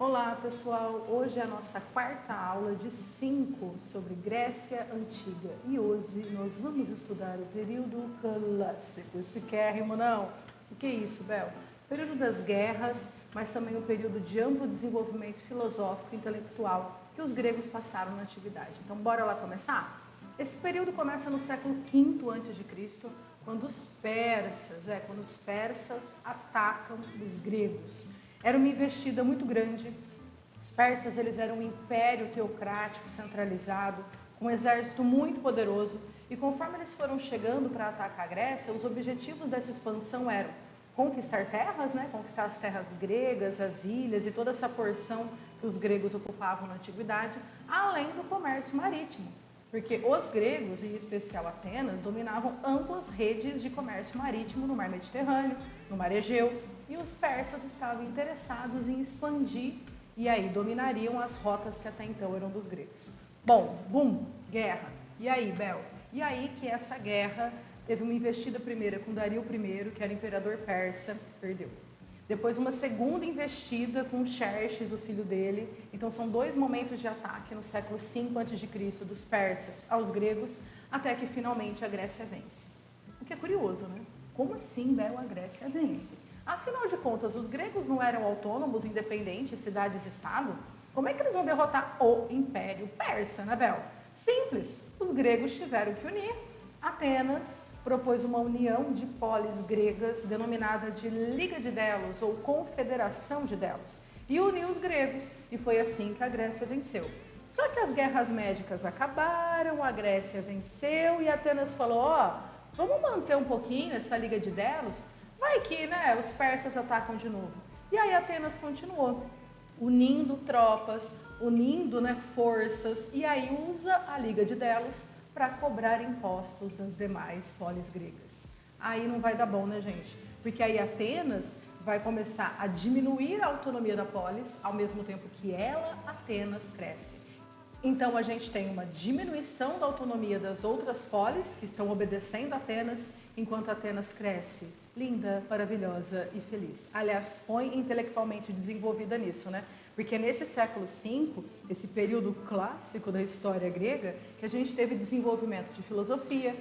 Olá pessoal, hoje é a nossa quarta aula de 5 sobre Grécia Antiga e hoje nós vamos estudar o período clássico. Isso quérrimo não? O que é isso, Bel? Período das guerras, mas também o período de amplo desenvolvimento filosófico e intelectual que os gregos passaram na antiguidade. Então bora lá começar? Esse período começa no século V a.C., quando os persas atacam os gregos. Era uma investida muito grande. Os persas eles eram um império teocrático centralizado, com um exército muito poderoso. E conforme eles foram chegando para atacar a Grécia, os objetivos dessa expansão eram conquistar terras, conquistar as terras gregas, as ilhas e toda essa porção que os gregos ocupavam na antiguidade, além do comércio marítimo. Porque os gregos, e em especial Atenas, dominavam amplas redes de comércio marítimo no mar Mediterrâneo, no mar Egeu, e os persas estavam interessados em expandir e aí dominariam as rotas que até então eram dos gregos. Bom, guerra. E aí, Bel? E aí que essa guerra teve uma investida primeira com Dario I, que era imperador persa, perdeu. Depois uma segunda investida com Xerxes, o filho dele. Então são dois momentos de ataque no século V a.C. dos persas aos gregos, até que finalmente a Grécia vence. O que é curioso, né? Como assim, Bel, a Grécia vence? Afinal de contas, os gregos não eram autônomos, independentes, cidades-estado? Como é que eles vão derrotar o Império Persa, né, Bel? Simples, os gregos tiveram que unir. Atenas propôs uma união de polis gregas, denominada de Liga de Delos, ou Confederação de Delos, e uniu os gregos, e foi assim que a Grécia venceu. Só que as guerras médicas acabaram, a Grécia venceu, e Atenas falou, vamos manter um pouquinho essa Liga de Delos? Vai que, os persas atacam de novo. E aí Atenas continuou, unindo tropas, unindo, forças, e aí usa a Liga de Delos para cobrar impostos das demais polis gregas. Aí não vai dar bom, né, gente? Porque aí Atenas vai começar a diminuir a autonomia da polis, ao mesmo tempo que ela, Atenas, cresce. Então a gente tem uma diminuição da autonomia das outras polis que estão obedecendo a Atenas, enquanto Atenas cresce, linda, maravilhosa e feliz. Aliás, põe intelectualmente desenvolvida nisso, né? Porque nesse século V, esse período clássico da história grega, que a gente teve desenvolvimento de filosofia.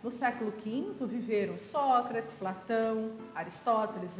No século V viveram Sócrates, Platão, Aristóteles,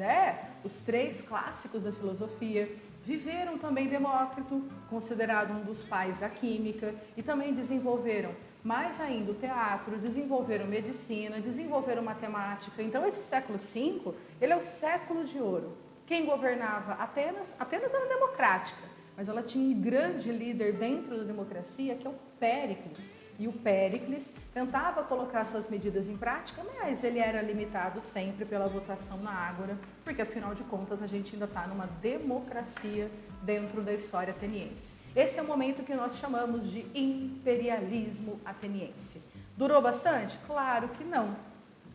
os três clássicos da filosofia. Viveram também Demócrito, considerado um dos pais da química, e também desenvolveram mais ainda o teatro, desenvolveram medicina, desenvolveram matemática. Então esse século V, ele é o século de ouro. Quem governava Atenas? Atenas era democrática, mas ela tinha um grande líder dentro da democracia, que é o Péricles. E o Péricles tentava colocar suas medidas em prática, mas ele era limitado sempre pela votação na Ágora, porque afinal de contas a gente ainda está numa democracia dentro da história ateniense. Esse é o momento que nós chamamos de imperialismo ateniense. Durou bastante? Claro que não.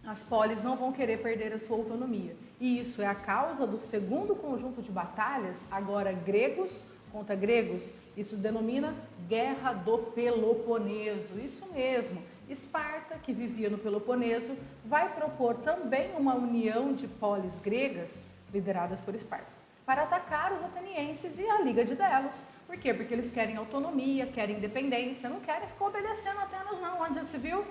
As polis não vão querer perder a sua autonomia. E isso é a causa do segundo conjunto de batalhas, agora gregos contra gregos. Isso denomina Guerra do Peloponeso. Isso mesmo. Esparta, que vivia no Peloponeso, vai propor também uma união de polis gregas, lideradas por Esparta, para atacar os atenienses e a Liga de Delos. Por quê? Porque eles querem autonomia, querem independência, não querem ficar obedecendo a Atenas não. Onde já se viu?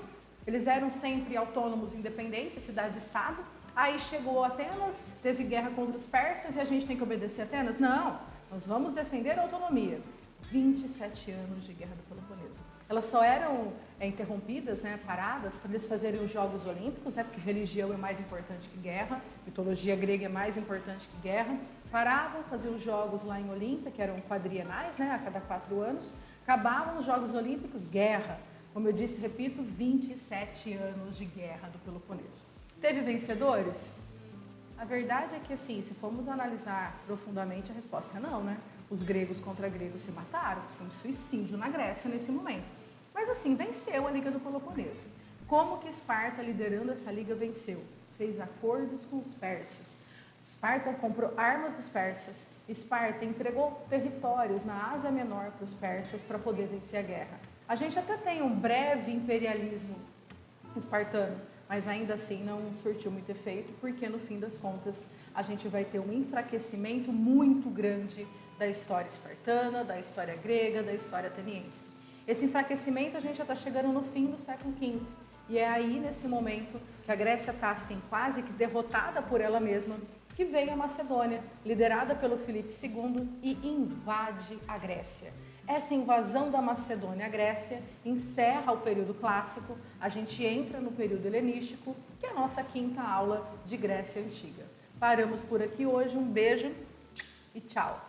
Eles eram sempre autônomos, independentes, cidade-estado. Aí chegou Atenas, teve guerra contra os persas e a gente tem que obedecer a Atenas? Não, nós vamos defender a autonomia. 27 anos de Guerra do Peloponeso. Elas só eram interrompidas, paradas, para eles fazerem os Jogos Olímpicos, porque religião é mais importante que guerra, mitologia grega é mais importante que guerra. Paravam, faziam os Jogos lá em Olímpia, que eram quadrienais, a cada 4 anos. Acabavam os Jogos Olímpicos, guerra. Como eu disse, repito, 27 anos de Guerra do Peloponeso. Teve vencedores? A verdade é que, assim, se formos analisar profundamente, a resposta é não, Os gregos contra gregos se mataram, temos suicídio na Grécia nesse momento. Mas, assim, venceu a Liga do Peloponeso. Como que Esparta, liderando essa liga, venceu? Fez acordos com os persas. Esparta comprou armas dos persas. Esparta entregou territórios na Ásia Menor para os persas para poder vencer a guerra. A gente até tem um breve imperialismo espartano, mas ainda assim não surtiu muito efeito, porque no fim das contas a gente vai ter um enfraquecimento muito grande da história espartana, da história grega, da história ateniense. Esse enfraquecimento a gente já está chegando no fim do século V, e é aí nesse momento que a Grécia está assim quase que derrotada por ela mesma, que vem a Macedônia, liderada pelo Filipe II, e invade a Grécia. Essa invasão da Macedônia à Grécia encerra o período clássico, a gente entra no período helenístico, que é a nossa quinta aula de Grécia Antiga. Paramos por aqui hoje, um beijo e tchau!